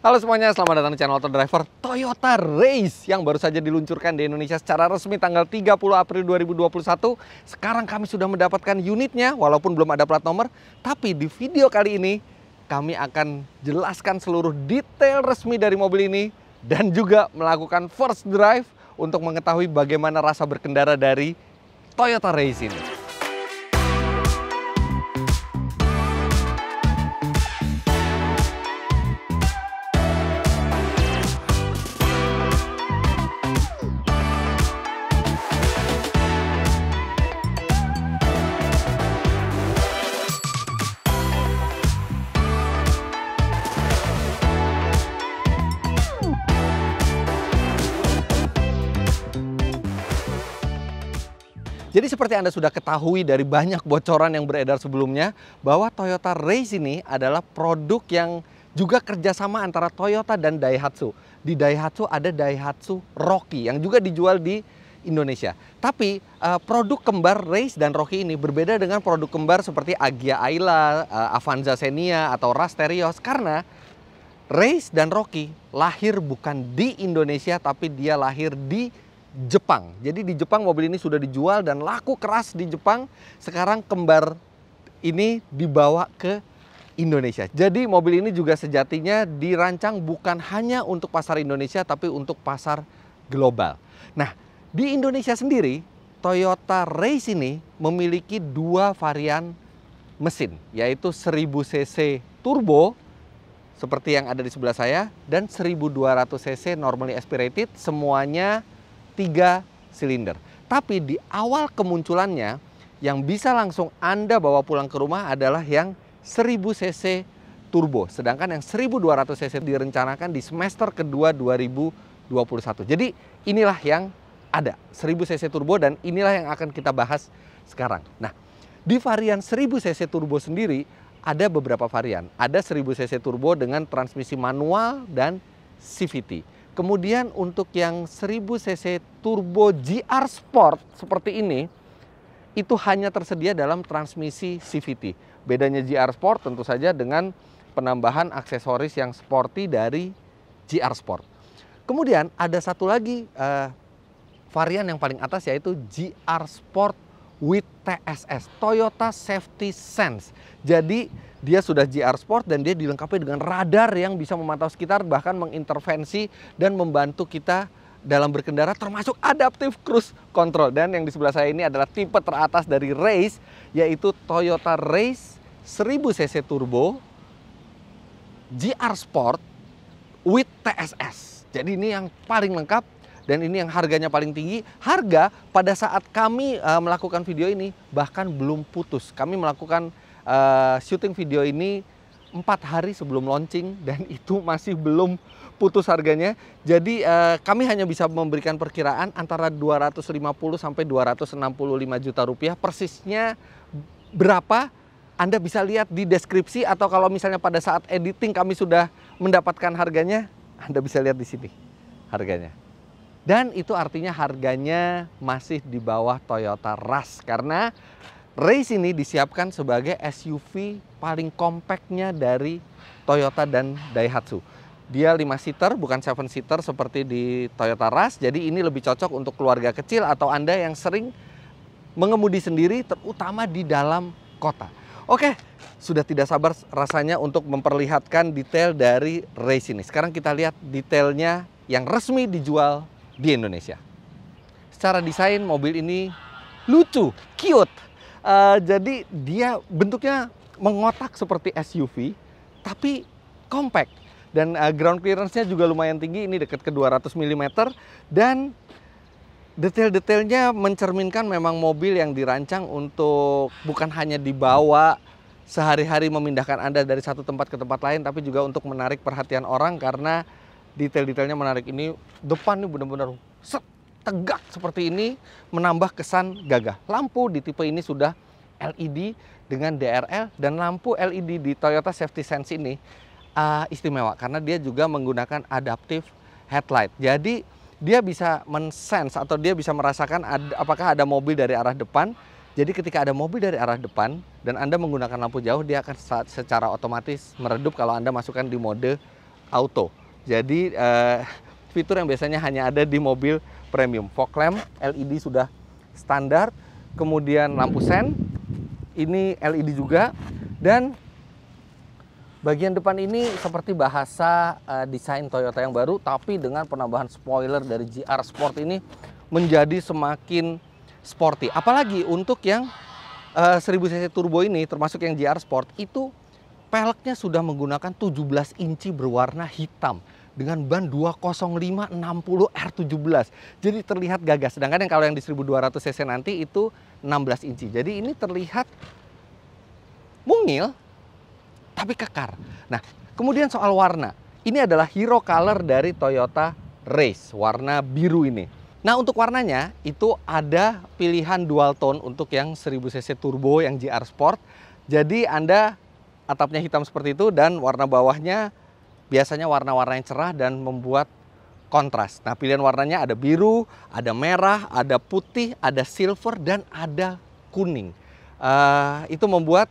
Halo semuanya, selamat datang di channel Auto Driver. Toyota Race yang baru saja diluncurkan di Indonesia secara resmi tanggal 30 April 2021. Sekarang kami sudah mendapatkan unitnya, walaupun belum ada plat nomor. Tapi di video kali ini, kami akan jelaskan seluruh detail resmi dari mobil ini. Dan juga melakukan first drive untuk mengetahui bagaimana rasa berkendara dari Toyota Race ini. Jadi seperti Anda sudah ketahui dari banyak bocoran yang beredar sebelumnya, bahwa Toyota Race ini adalah produk yang juga kerjasama antara Toyota dan Daihatsu. Di Daihatsu ada Daihatsu Rocky yang juga dijual di Indonesia. Tapi produk kembar Race dan Rocky ini berbeda dengan produk kembar seperti Agya Ayla, Avanza Xenia atau Rush Terios, karena Race dan Rocky lahir bukan di Indonesia tapi dia lahir di Jepang. Jadi di Jepang mobil ini sudah dijual dan laku keras di Jepang. Sekarang kembar ini dibawa ke Indonesia. Jadi mobil ini juga sejatinya dirancang bukan hanya untuk pasar Indonesia tapi untuk pasar global. Nah, di Indonesia sendiri Toyota Race ini memiliki dua varian mesin, yaitu 1000 cc turbo seperti yang ada di sebelah saya dan 1200 cc normally aspirated, semuanya 3 silinder. Tapi di awal kemunculannya yang bisa langsung Anda bawa pulang ke rumah adalah yang 1000 cc turbo. Sedangkan yang 1200 cc direncanakan di semester kedua 2021. Jadi inilah yang ada, 1000 cc turbo, dan inilah yang akan kita bahas sekarang. Nah, di varian 1000 cc turbo sendiri ada beberapa varian. Ada 1000 cc turbo dengan transmisi manual dan CVT. Kemudian untuk yang 1000 cc turbo GR Sport seperti ini, itu hanya tersedia dalam transmisi CVT. Bedanya GR Sport tentu saja dengan penambahan aksesoris yang sporty dari GR Sport. Kemudian ada satu lagi varian yang paling atas, yaitu GR Sport with TSS, Toyota Safety Sense. Jadi dia sudah GR Sport dan dia dilengkapi dengan radar yang bisa memantau sekitar, bahkan mengintervensi dan membantu kita dalam berkendara, termasuk adaptive cruise control. Dan yang di sebelah saya ini adalah tipe teratas dari Race, yaitu Toyota Race 1000 cc turbo GR Sport with TSS. Jadi ini yang paling lengkap dan ini yang harganya paling tinggi. Harga pada saat kami melakukan video ini bahkan belum putus. Kami melakukan syuting video ini 4 hari sebelum launching dan itu masih belum putus harganya. Jadi kami hanya bisa memberikan perkiraan antara 250 sampai 265 juta rupiah. Persisnya berapa Anda bisa lihat di deskripsi, atau kalau misalnya pada saat editing kami sudah mendapatkan harganya, Anda bisa lihat di sini harganya. Dan itu artinya harganya masih di bawah Toyota Rush, karena Race ini disiapkan sebagai SUV paling kompaknya dari Toyota dan Daihatsu. Dia 5 seater bukan 7 seater seperti di Toyota Rush. Jadi ini lebih cocok untuk keluarga kecil atau Anda yang sering mengemudi sendiri, terutama di dalam kota. Oke, sudah tidak sabar rasanya untuk memperlihatkan detail dari Race ini. Sekarang kita lihat detailnya yang resmi dijual di Indonesia. Secara desain mobil ini lucu, cute. Jadi dia bentuknya mengotak seperti SUV, tapi compact. Dan ground clearance-nya juga lumayan tinggi, ini dekat ke 200 mm. Dan detail-detailnya mencerminkan memang mobil yang dirancang untuk bukan hanya dibawa sehari-hari memindahkan Anda dari satu tempat ke tempat lain, tapi juga untuk menarik perhatian orang, karena detail-detailnya menarik. Ini depan nih benar-benar tegak seperti ini, menambah kesan gagah. Lampu di tipe ini sudah LED dengan DRL, dan lampu LED di Toyota Safety Sense ini istimewa karena dia juga menggunakan adaptive headlight. Jadi dia bisa men-sense atau dia bisa merasakan apakah ada mobil dari arah depan. Jadi ketika ada mobil dari arah depan dan Anda menggunakan lampu jauh, dia akan secara otomatis meredup kalau Anda masukkan di mode auto. Jadi fitur yang biasanya hanya ada di mobil premium. Fog lamp LED sudah standar, kemudian lampu sen ini LED juga, dan bagian depan ini seperti bahasa desain Toyota yang baru, tapi dengan penambahan spoiler dari GR Sport ini menjadi semakin sporty. Apalagi untuk yang 1000 cc turbo ini, termasuk yang GR Sport, itu peleknya sudah menggunakan 17 inci berwarna hitam dengan ban 205/60 R17. Jadi terlihat gagah. Sedangkan yang kalau yang di 1200 cc nanti itu 16 inci. Jadi ini terlihat mungil tapi kekar. Nah, kemudian soal warna. Ini adalah hero color dari Toyota Race, warna biru ini. Nah, untuk warnanya itu ada pilihan dual tone untuk yang 1000 cc turbo yang GR Sport. Jadi Anda atapnya hitam seperti itu dan warna bawahnya biasanya warna-warna yang cerah dan membuat kontras. Nah, pilihan warnanya ada biru, ada merah, ada putih, ada silver, dan ada kuning. Itu membuat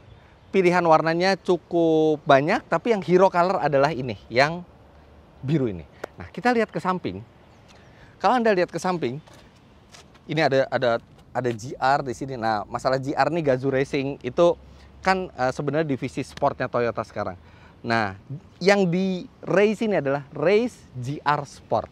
pilihan warnanya cukup banyak, tapi yang hero color adalah ini, yang biru ini. Nah, kita lihat ke samping. Kalau Anda lihat ke samping, ini ada GR di sini. Nah, masalah GR nih, Gazoo Racing itu kan sebenarnya divisi sportnya Toyota sekarang. Nah, yang di Race ini adalah Race GR Sport.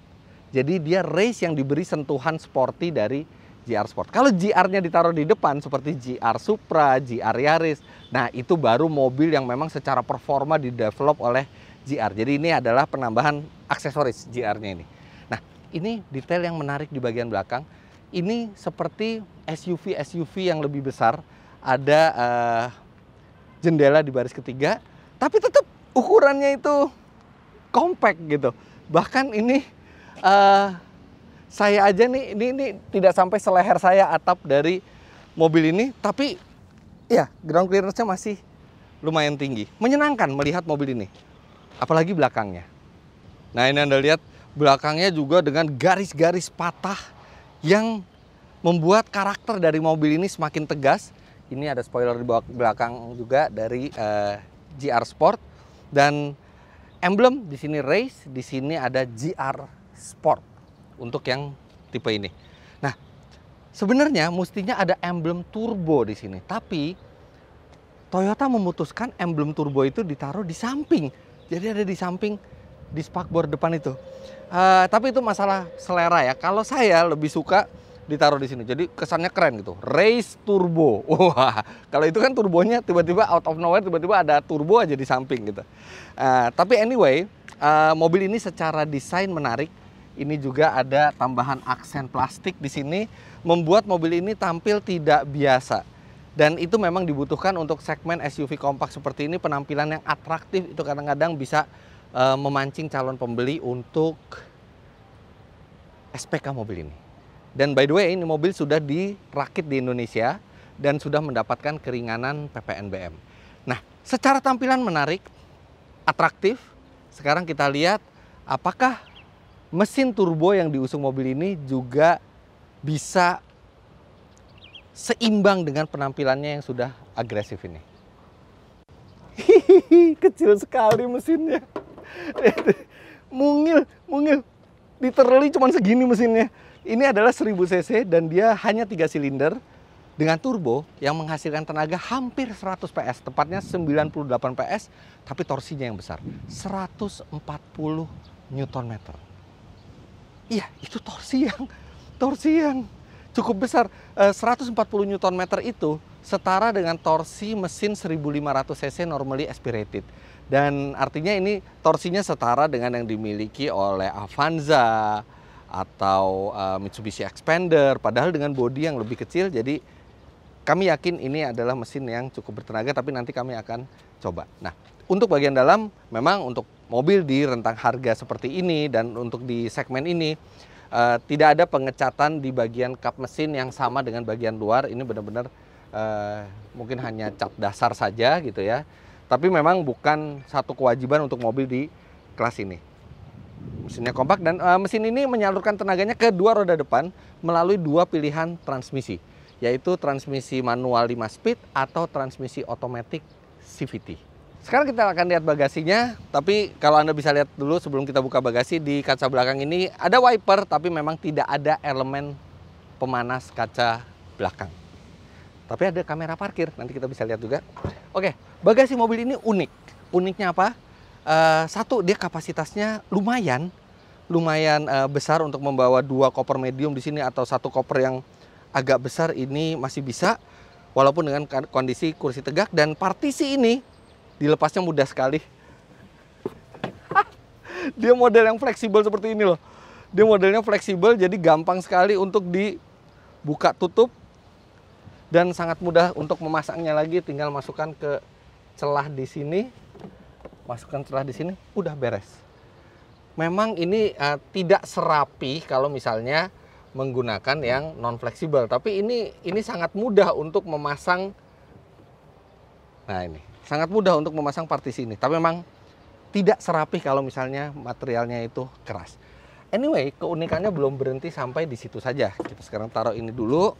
Jadi dia race yang diberi sentuhan sporty dari GR Sport. Kalau GR-nya ditaruh di depan seperti GR Supra, GR Yaris, nah itu baru mobil yang memang secara performa didevelop oleh GR. Jadi ini adalah penambahan aksesoris GR-nya ini. Nah, ini detail yang menarik di bagian belakang. Ini seperti SUV yang lebih besar. Ada jendela di baris ketiga, tapi tetap ukurannya itu compact gitu. Bahkan ini saya aja nih, ini tidak sampai seleher saya atap dari mobil ini, tapi ya ground clearance-nya masih lumayan tinggi. Menyenangkan melihat mobil ini, apalagi belakangnya. Nah, ini Anda lihat belakangnya juga dengan garis-garis patah yang membuat karakter dari mobil ini semakin tegas. Ini ada spoiler di belakang juga dari GR Sport, dan emblem di sini Race, di sini ada GR Sport untuk yang tipe ini. Nah, sebenarnya mestinya ada emblem turbo di sini, tapi Toyota memutuskan emblem turbo itu ditaruh di samping. Jadi ada di samping di spakbor depan itu. Tapi itu masalah selera ya. Kalau saya lebih suka ditaruh di sini, jadi kesannya keren gitu. Race turbo. Wah, kalau itu kan turbonya tiba-tiba out of nowhere, tiba-tiba ada turbo aja di samping gitu. Tapi anyway, mobil ini secara desain menarik. Ini juga ada tambahan aksen plastik di sini, membuat mobil ini tampil tidak biasa. Dan itu memang dibutuhkan untuk segmen SUV kompak seperti ini. Penampilan yang atraktif itu kadang-kadang bisa memancing calon pembeli untuk SPK mobil ini. Dan by the way, ini mobil sudah dirakit di Indonesia dan sudah mendapatkan keringanan PPNBM. Nah, secara tampilan menarik, atraktif. Sekarang kita lihat apakah mesin turbo yang diusung mobil ini juga bisa seimbang dengan penampilannya yang sudah agresif ini. Hihihi, kecil sekali mesinnya. Mungil. Literally cuma segini mesinnya. Ini adalah 1000 cc dan dia hanya 3 silinder dengan turbo yang menghasilkan tenaga hampir 100 PS, tepatnya 98 PS, tapi torsinya yang besar, 140 Nm. Iya, itu torsi yang cukup besar. 140 Nm itu setara dengan torsi mesin 1500 cc normally aspirated. Dan artinya ini torsinya setara dengan yang dimiliki oleh Avanza atau Mitsubishi Xpander, padahal dengan bodi yang lebih kecil. Jadi kami yakin ini adalah mesin yang cukup bertenaga, tapi nanti kami akan coba. Nah, untuk bagian dalam, memang untuk mobil di rentang harga seperti ini dan untuk di segmen ini tidak ada pengecatan di bagian kap mesin yang sama dengan bagian luar. Ini benar-benar mungkin hanya cat dasar saja gitu ya. Tapi memang bukan satu kewajiban untuk mobil di kelas ini. Mesinnya kompak dan mesin ini menyalurkan tenaganya ke dua roda depan melalui dua pilihan transmisi, yaitu transmisi manual 5 speed atau transmisi otomatis CVT. Sekarang kita akan lihat bagasinya, tapi kalau Anda bisa lihat dulu sebelum kita buka bagasi, di kaca belakang ini ada wiper, tapi memang tidak ada elemen pemanas kaca belakang. Tapi ada kamera parkir, nanti kita bisa lihat juga. Oke, bagasi mobil ini unik. Uniknya apa? Satu, dia kapasitasnya lumayan besar untuk membawa 2 koper medium di sini atau 1 koper yang agak besar ini masih bisa, walaupun dengan kondisi kursi tegak. Dan partisi ini dilepasnya mudah sekali. Dia model yang fleksibel seperti ini loh. Dia modelnya fleksibel, jadi gampang sekali untuk dibuka tutup dan sangat mudah untuk memasangnya lagi. Tinggal masukkan ke celah di sini, udah beres. Memang ini tidak serapi kalau misalnya menggunakan yang non fleksibel, tapi ini sangat mudah untuk memasang. Nah, ini sangat mudah untuk memasang partisi ini, tapi memang tidak serapi kalau misalnya materialnya itu keras. Anyway, keunikannya belum berhenti sampai di situ saja. Kita sekarang taruh ini dulu.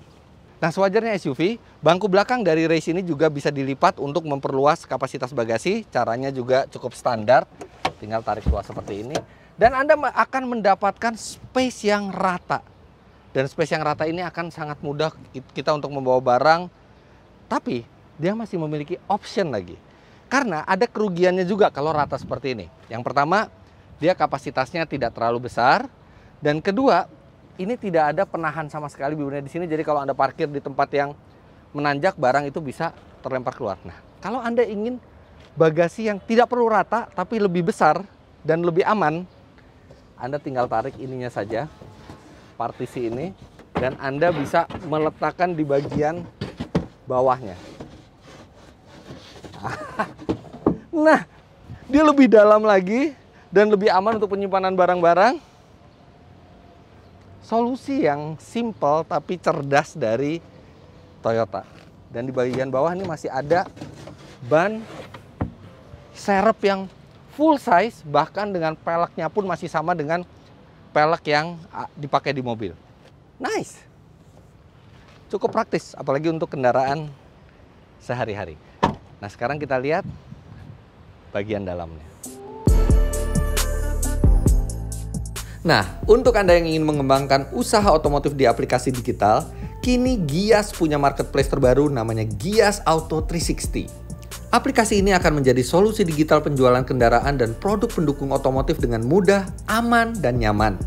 Nah, sewajarnya SUV, bangku belakang dari Race ini juga bisa dilipat untuk memperluas kapasitas bagasi. Caranya juga cukup standar, tinggal tarik keluar seperti ini. Dan Anda akan mendapatkan space yang rata. Dan space yang rata ini akan sangat mudah kita untuk membawa barang. Tapi dia masih memiliki option lagi. Karena ada kerugiannya juga kalau rata seperti ini. Yang pertama, dia kapasitasnya tidak terlalu besar. Dan kedua, ini tidak ada penahan sama sekali bibirnya di sini. Jadi kalau Anda parkir di tempat yang menanjak, barang itu bisa terlempar keluar. Nah, kalau Anda ingin bagasi yang tidak perlu rata, tapi lebih besar dan lebih aman, Anda tinggal tarik ininya saja, partisi ini, dan Anda bisa meletakkan di bagian bawahnya. Nah, dia lebih dalam lagi dan lebih aman untuk penyimpanan barang-barang. Solusi yang simple tapi cerdas dari Toyota. Dan di bagian bawah ini masih ada ban serep yang full size, bahkan dengan peleknya pun masih sama dengan pelek yang dipakai di mobil. Nice. Cukup praktis, apalagi untuk kendaraan sehari-hari. Nah, sekarang kita lihat bagian dalamnya. Nah, untuk Anda yang ingin mengembangkan usaha otomotif di aplikasi digital, kini Gias punya marketplace terbaru namanya Gias Auto 360. Aplikasi ini akan menjadi solusi digital penjualan kendaraan dan produk pendukung otomotif dengan mudah, aman, dan nyaman.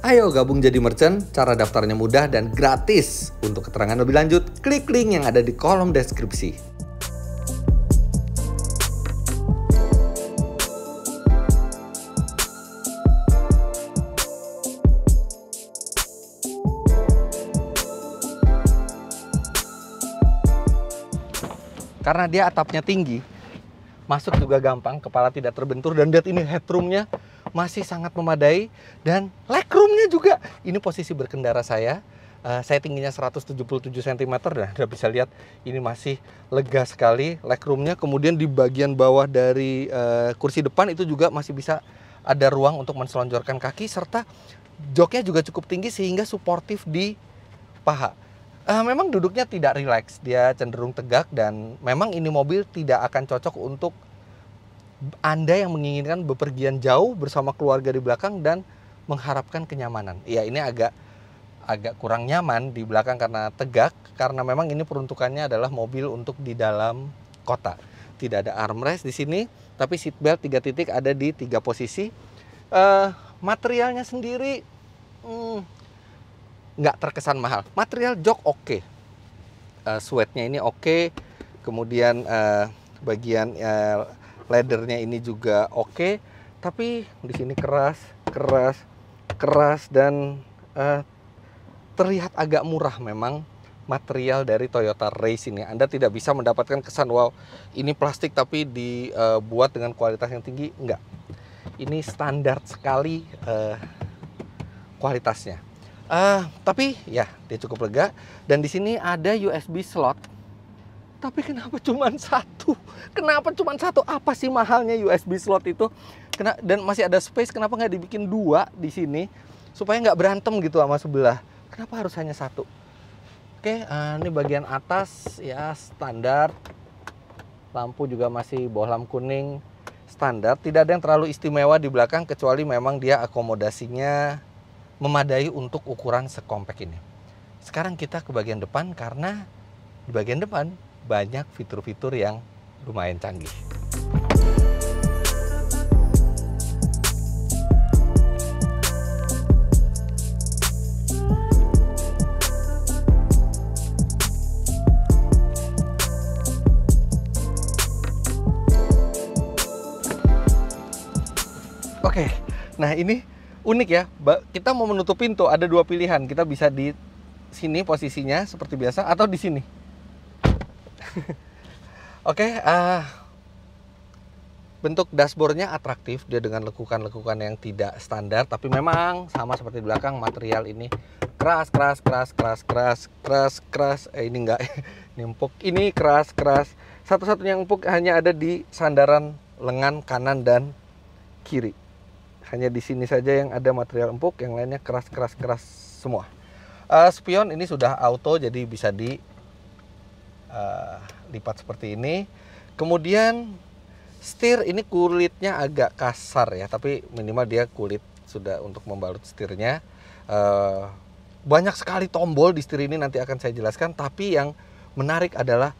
Ayo gabung jadi merchant, cara daftarnya mudah dan gratis. Untuk keterangan lebih lanjut, klik link yang ada di kolom deskripsi. Karena dia atapnya tinggi, masuk juga gampang, kepala tidak terbentur. Dan lihat ini headroomnya masih sangat memadai. Dan legroomnya juga, ini posisi berkendara saya tingginya 177 cm. Dan Anda bisa lihat ini masih lega sekali legroomnya. Kemudian di bagian bawah dari kursi depan itu juga masih bisa ada ruang untuk menselonjorkan kaki. Serta joknya juga cukup tinggi sehingga suportif di paha. Memang duduknya tidak rileks, dia cenderung tegak, dan memang ini mobil tidak akan cocok untuk Anda yang menginginkan bepergian jauh bersama keluarga di belakang dan mengharapkan kenyamanan. Ya, ini agak kurang nyaman di belakang karena tegak, karena memang ini peruntukannya adalah mobil untuk di dalam kota. Tidak ada armrest di sini, tapi seatbelt 3 titik ada di 3 posisi. Materialnya sendiri nggak terkesan mahal. Material jok oke. Sweatnya ini oke. Kemudian bagian leathernya ini juga oke. Tapi di sini keras dan terlihat agak murah memang material dari Toyota Race ini. Anda tidak bisa mendapatkan kesan wow ini plastik tapi dibuat dengan kualitas yang tinggi. Enggak. Ini standar sekali kualitasnya. Tapi ya dia cukup lega. Dan di sini ada USB slot. Tapi kenapa cuma satu? Kenapa cuma satu? Apa sih mahalnya USB slot itu? Dan masih ada space. Kenapa nggak dibikin 2 di sini supaya nggak berantem gitu sama sebelah? Kenapa harus hanya satu? Oke, ini bagian atas ya standar. lampu juga masih bohlam kuning standar. Tidak ada yang terlalu istimewa di belakang kecuali memang dia akomodasinya memadai untuk ukuran sekompak ini. Sekarang kita ke bagian depan karena di bagian depan banyak fitur-fitur yang lumayan canggih. Oke, nah ini unik ya. Kita mau menutup pintu ada dua pilihan. Kita bisa di sini posisinya seperti biasa atau di sini. Oke, bentuk dashboardnya atraktif. Dia dengan lekukan-lekukan yang tidak standar, tapi memang sama seperti di belakang. Material ini keras. Ini enggak, ini empuk. Ini keras. Satu-satunya yang empuk hanya ada di sandaran lengan kanan dan kiri. Hanya di sini saja yang ada material empuk, yang lainnya keras semua. Spion ini sudah auto, jadi bisa lipat seperti ini. Kemudian setir ini kulitnya agak kasar ya, tapi minimal dia kulit sudah untuk membalut setirnya. Banyak sekali tombol di setir ini, nanti akan saya jelaskan. Tapi yang menarik adalah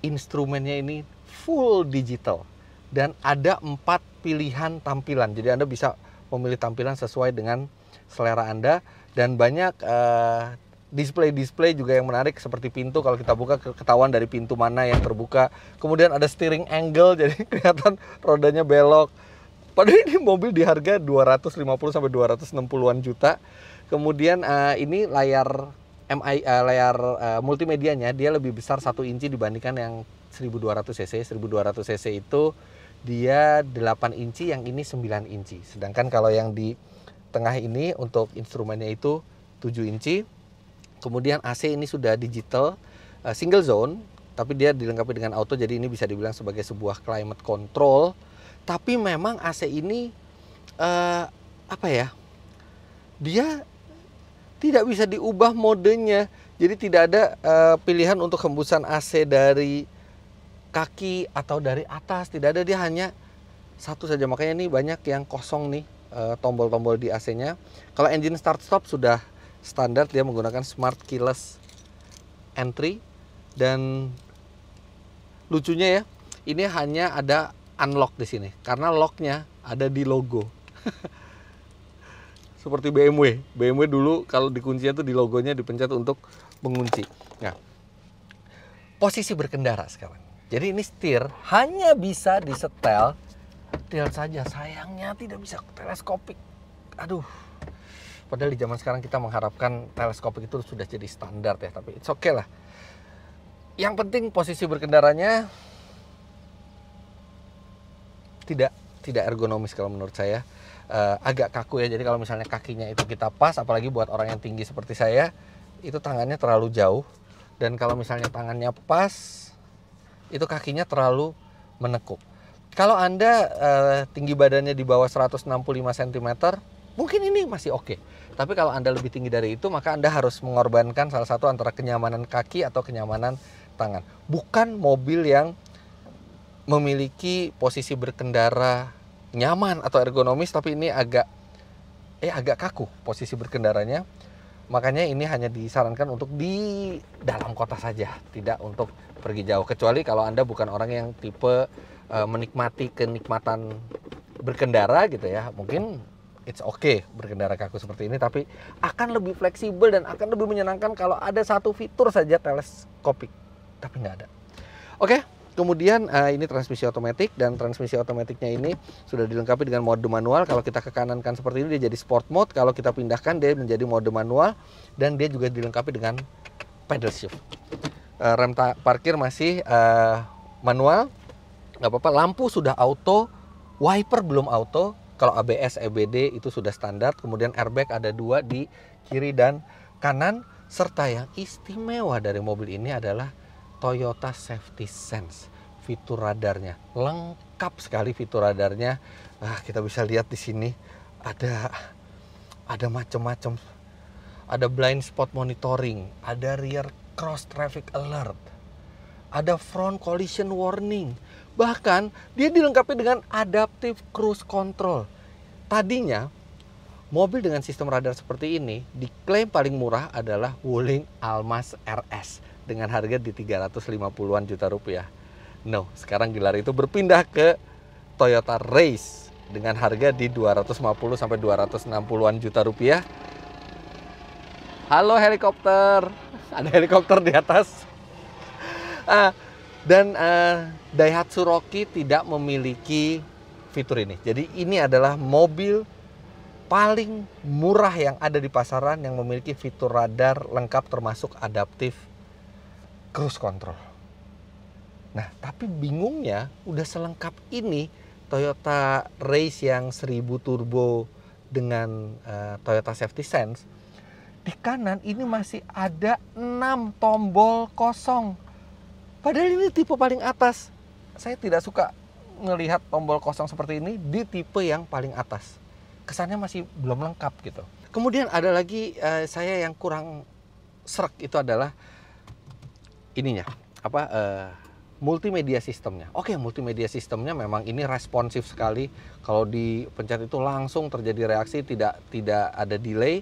instrumennya ini full digital. Dan ada 4 pilihan tampilan. Jadi Anda bisa memilih tampilan sesuai dengan selera Anda. Dan banyak display juga yang menarik seperti pintu. Kalau kita buka ketahuan dari pintu mana yang terbuka. Kemudian ada steering angle, jadi kelihatan rodanya belok. Padahal ini mobil di harga 250 sampai 260-an juta. Kemudian ini layar multimedianya dia lebih besar 1 inci dibandingkan yang 1200 cc. 1200 cc itu dia 8 inci, yang ini 9 inci. Sedangkan kalau yang di tengah ini untuk instrumennya itu 7 inci. Kemudian AC ini sudah digital, single zone, tapi dia dilengkapi dengan auto, jadi ini bisa dibilang sebagai sebuah climate control. Tapi memang AC ini dia tidak bisa diubah modenya. Jadi tidak ada pilihan untuk hembusan AC dari kaki atau dari atas, tidak ada. Dia hanya satu saja, makanya ini banyak yang kosong nih tombol-tombol di AC-nya. Kalau engine start stop sudah standar, dia menggunakan smart keyless entry. Dan lucunya ya, ini hanya ada unlock di sini karena locknya ada di logo. Seperti BMW dulu kalau dikuncinya tuh di logonya dipencet untuk mengunci. Nah, posisi berkendara sekarang. Jadi ini setir hanya bisa disetel saja, sayangnya tidak bisa teleskopik. Aduh, padahal di zaman sekarang kita mengharapkan teleskopik itu sudah jadi standar ya, tapi it's okay lah. Yang penting posisi berkendaranya tidak ergonomis kalau menurut saya. Agak kaku ya, jadi kalau misalnya kakinya itu kita pas, apalagi buat orang yang tinggi seperti saya, itu tangannya terlalu jauh. Dan kalau misalnya tangannya pas, itu kakinya terlalu menekuk. Kalau Anda tinggi badannya di bawah 165 cm, mungkin ini masih oke. Tapi kalau Anda lebih tinggi dari itu, maka Anda harus mengorbankan salah satu antara kenyamanan kaki atau kenyamanan tangan. Bukan mobil yang memiliki posisi berkendara nyaman atau ergonomis, tapi ini agak kaku posisi berkendaranya. Makanya ini hanya disarankan untuk di dalam kota saja, tidak untuk pergi jauh. Kecuali kalau Anda bukan orang yang tipe menikmati kenikmatan berkendara gitu ya, mungkin it's okay berkendara kaku seperti ini, tapi akan lebih fleksibel dan akan lebih menyenangkan kalau ada satu fitur saja teleskopik, tapi nggak ada. Oke, kemudian ini transmisi otomatis, dan transmisi otomatiknya ini sudah dilengkapi dengan mode manual. Kalau kita ke kanan kan seperti ini, dia jadi sport mode. Kalau kita pindahkan, dia menjadi mode manual, dan dia juga dilengkapi dengan pedal shift. Rem parkir masih manual, nggak apa-apa. Lampu sudah auto, wiper belum auto. Kalau ABS, EBD itu sudah standar. Kemudian airbag ada 2 di kiri dan kanan. Serta yang istimewa dari mobil ini adalah Toyota Safety Sense. Fitur radarnya lengkap sekali, fitur radarnya. Kita bisa lihat di sini ada macam-macam. Ada blind spot monitoring, ada rear cross traffic alert, ada front collision warning. Bahkan dia dilengkapi dengan adaptive cruise control. Tadinya mobil dengan sistem radar seperti ini diklaim paling murah adalah Wuling Almas RS dengan harga di 350-an juta rupiah. No, sekarang gelar itu berpindah ke Toyota Race dengan harga di 250 sampai 260-an juta rupiah. Halo helikopter, ada helikopter di atas. Dan Daihatsu Rocky tidak memiliki fitur ini. Jadi ini adalah mobil paling murah yang ada di pasaran yang memiliki fitur radar lengkap termasuk adaptive cruise control. Nah, tapi bingungnya udah selengkap ini Toyota Race yang 1000 turbo dengan Toyota Safety Sense. Di kanan ini masih ada 6 tombol kosong. Padahal ini tipe paling atas. Saya tidak suka melihat tombol kosong seperti ini di tipe yang paling atas. Kesannya masih belum lengkap gitu. Kemudian ada lagi saya yang kurang srek itu adalah ininya. Multimedia sistemnya. Oke, multimedia sistemnya memang ini responsif sekali. Kalau dipencet itu langsung terjadi reaksi, tidak ada delay.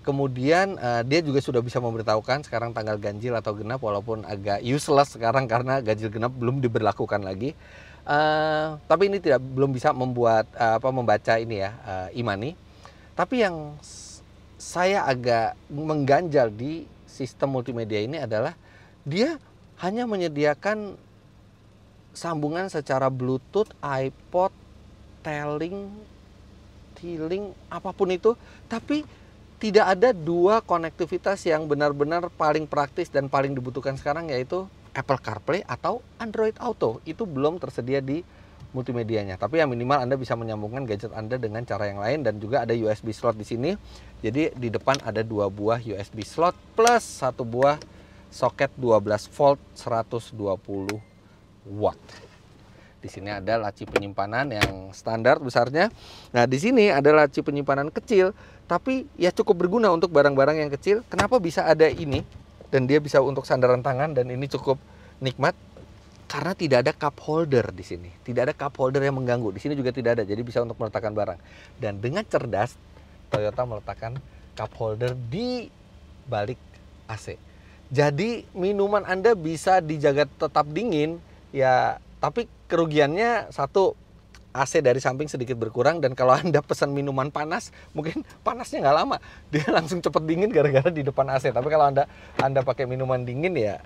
Kemudian dia juga sudah bisa memberitahukan sekarang tanggal ganjil atau genap, walaupun agak useless sekarang karena ganjil genap belum diberlakukan lagi. Tapi ini belum bisa membaca ini ya e-money. Tapi yang saya agak mengganjal di sistem multimedia ini adalah dia hanya menyediakan sambungan secara Bluetooth, iPod, T-Link, apapun itu, tapi tidak ada dua konektivitas yang benar-benar paling praktis dan paling dibutuhkan sekarang, yaitu Apple CarPlay atau Android Auto. Itu belum tersedia di multimedianya. Tapi yang minimal Anda bisa menyambungkan gadget Anda dengan cara yang lain, dan juga ada USB slot di sini. Jadi di depan ada 2 buah USB slot plus 1 buah soket 12 volt 120 watt. Di sini ada laci penyimpanan yang standar besarnya. Nah, di sini ada laci penyimpanan kecil, tapi ya cukup berguna untuk barang-barang yang kecil. Kenapa bisa ada ini? Dan dia bisa untuk sandaran tangan, dan ini cukup nikmat karena tidak ada cup holder di sini. Tidak ada cup holder yang mengganggu. Di sini juga tidak ada, jadi bisa untuk meletakkan barang. Dan dengan cerdas, Toyota meletakkan cup holder di balik AC. Jadi minuman Anda bisa dijaga tetap dingin, ya, tapi kerugiannya satu, AC dari samping sedikit berkurang, dan kalau Anda pesan minuman panas, mungkin panasnya nggak lama, dia langsung cepet dingin gara-gara di depan AC. Tapi kalau Anda pakai minuman dingin ya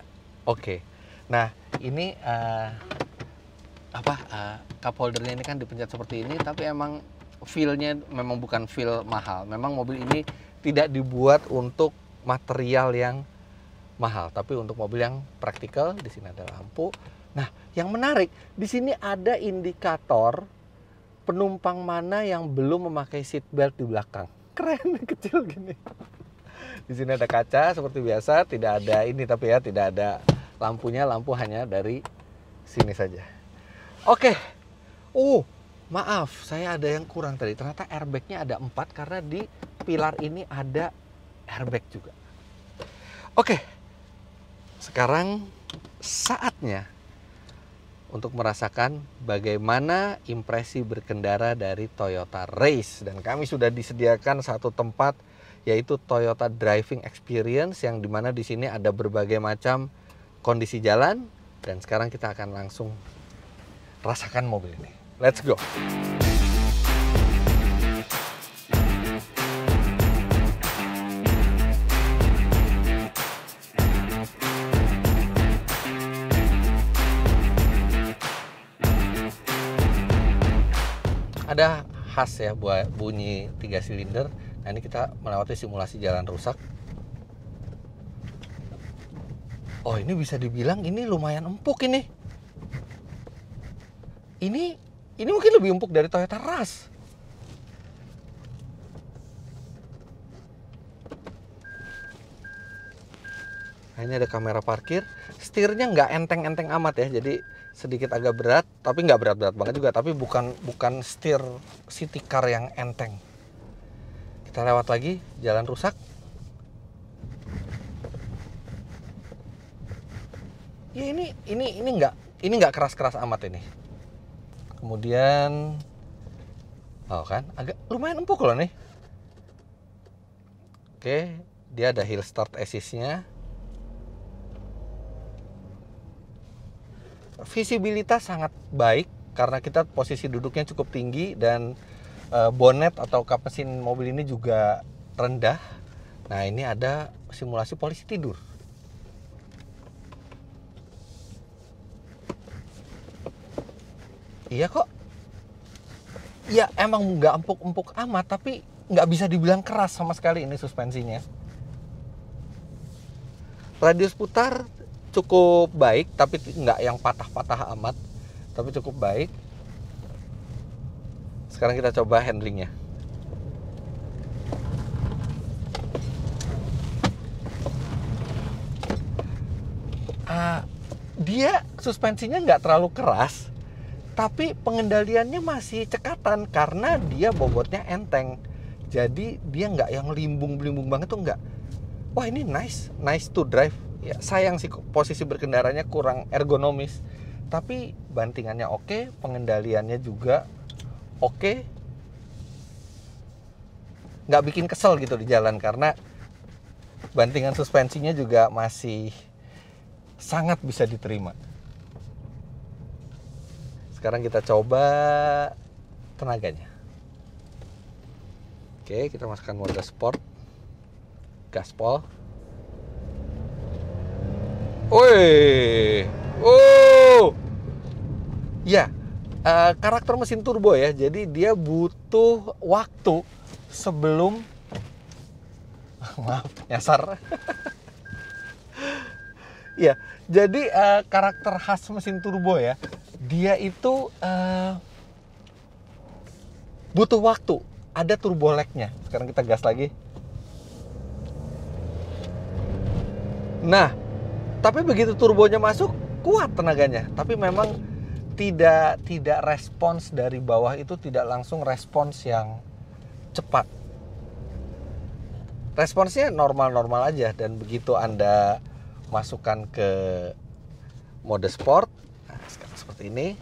oke. Nah, ini cup holdernya ini kan dipencet seperti ini, tapi emang feel-nya memang bukan feel mahal. Memang mobil ini tidak dibuat untuk material yang mahal, tapi untuk mobil yang praktikal. Di sini ada lampu. Nah, yang menarik, di sini ada indikator penumpang mana yang belum memakai seat belt di belakang. Keren, kecil gini. Di sini ada kaca seperti biasa, tidak ada ini, tapi ya tidak ada lampunya, lampu hanya dari sini saja. Oke. Maaf, saya ada yang kurang tadi. Ternyata airbagnya ada 4 karena di pilar ini ada airbag juga. Oke. Sekarang saatnya untuk merasakan bagaimana impresi berkendara dari Toyota Race. Dan kami sudah disediakan satu tempat, yaitu Toyota Driving Experience, yang dimana di sini ada berbagai macam kondisi jalan. Dan sekarang kita akan langsung rasakan mobil ini. Let's go! Ada khas ya buat bunyi 3 silinder. Nah, ini kita melewati simulasi jalan rusak. Oh, ini bisa dibilang ini lumayan empuk ini. Ini mungkin lebih empuk dari Toyota Rush. Nah, ini ada kamera parkir. Setirnya nggak enteng-enteng amat ya, jadi sedikit agak berat, tapi nggak berat-berat banget juga. Tapi bukan setir city car yang enteng. Kita lewat lagi jalan rusak. Ya ini nggak keras-keras amat ini. Kemudian, oh kan, agak lumayan empuk loh nih. Oke, dia ada hill start assist-nya. Visibilitas sangat baik karena kita posisi duduknya cukup tinggi dan bonet atau kap mesin mobil ini juga rendah. Nah, ini ada simulasi polisi tidur. Iya kok. Ya emang nggak empuk-empuk amat, tapi nggak bisa dibilang keras sama sekali ini suspensinya. Radius putar cukup baik, tapi nggak yang patah-patah amat, tapi cukup baik. Sekarang kita coba handlingnya. Dia suspensinya nggak terlalu keras, tapi pengendaliannya masih cekatan karena dia bobotnya enteng. Jadi dia nggak yang limbung-limbung banget tuh nggak. Wah, ini nice to drive. Ya, sayang sih posisi berkendaranya kurang ergonomis. Tapi bantingannya oke, pengendaliannya juga oke. Nggak bikin kesel gitu di jalan karena bantingan suspensinya juga masih sangat bisa diterima. Sekarang kita coba tenaganya. Oke, kita masukkan mode sport, gaspol. Woi, ya, karakter mesin turbo ya. Jadi dia butuh waktu sebelum, maaf, nyasar. Ya, jadi karakter khas mesin turbo ya. Dia itu butuh waktu. Ada turbo lag-nya. Sekarang kita gas lagi. Nah, tapi begitu turbonya masuk, kuat tenaganya. Tapi memang tidak respons dari bawah itu tidak langsung respons yang cepat. Responsnya normal-normal aja, dan begitu Anda masukkan ke mode sport, nah, sekarang seperti ini,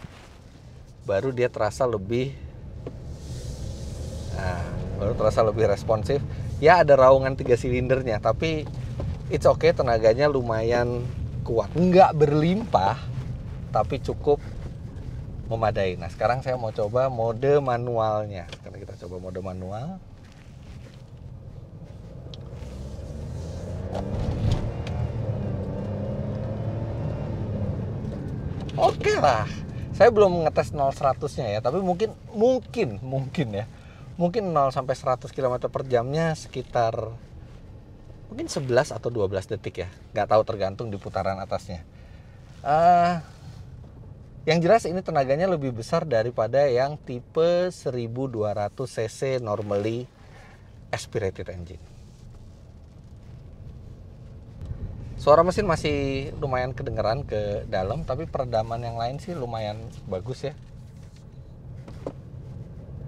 baru dia terasa lebih responsif. Ya, ada raungan 3 silindernya, tapi it's okay, tenaganya lumayan kuat. Nggak berlimpah, tapi cukup memadai. Nah, sekarang saya mau coba mode manualnya. Sekarang kita coba mode manual. Oke lah. Saya belum ngetes 0-100-nya ya, tapi mungkin ya. Mungkin 0 sampai 100 km per jamnya sekitar mungkin 11 atau 12 detik ya. Nggak tahu, tergantung di putaran atasnya. Yang jelas ini tenaganya lebih besar daripada yang tipe 1200 cc normally aspirated engine. Suara mesin masih lumayan kedengeran ke dalam, tapi peredaman yang lain sih lumayan bagus ya.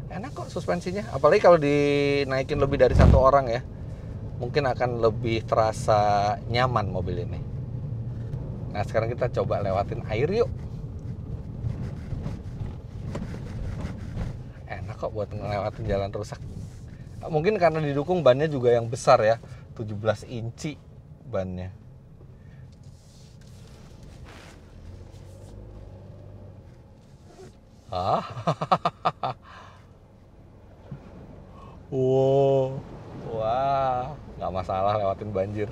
Enak kok suspensinya, apalagi kalau dinaikin lebih dari 1 orang ya. Mungkin akan lebih terasa nyaman mobil ini. Nah, sekarang kita coba lewatin air yuk. Enak kok buat ngelewatin jalan rusak. Mungkin karena didukung bannya juga yang besar ya, 17 inci bannya. Wow, wah, nggak masalah lewatin banjir.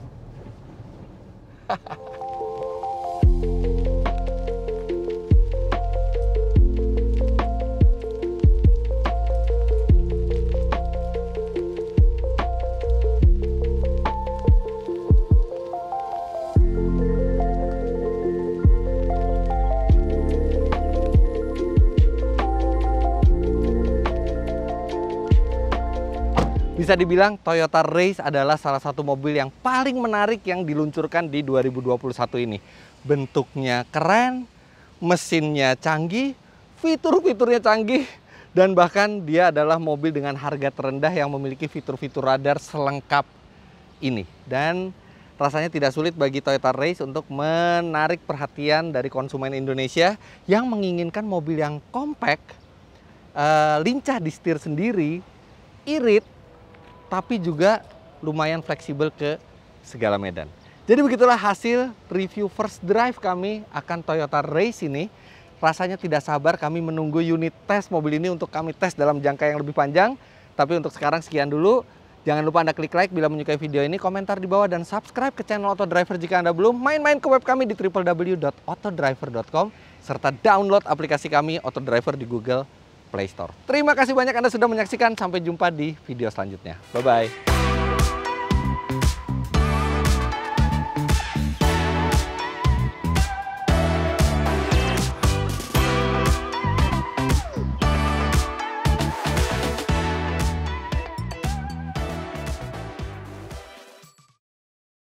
Bisa dibilang Toyota Race adalah salah satu mobil yang paling menarik yang diluncurkan di 2021 ini. Bentuknya keren, mesinnya canggih, fitur-fiturnya canggih, dan bahkan dia adalah mobil dengan harga terendah yang memiliki fitur-fitur radar selengkap ini. Dan rasanya tidak sulit bagi Toyota Race untuk menarik perhatian dari konsumen Indonesia yang menginginkan mobil yang compact, lincah di setir sendiri, irit, tapi juga lumayan fleksibel ke segala medan. Jadi begitulah hasil review first drive kami akan Toyota Race ini. Rasanya tidak sabar kami menunggu unit tes mobil ini untuk kami tes dalam jangka yang lebih panjang. Tapi untuk sekarang sekian dulu. Jangan lupa Anda klik like bila menyukai video ini, komentar di bawah, dan subscribe ke channel Autodriver jika Anda belum. Main-main ke web kami di www.autodriver.com, serta download aplikasi kami Autodriver di Google Play Store. Terima kasih banyak Anda sudah menyaksikan. Sampai jumpa di video selanjutnya. Bye-bye.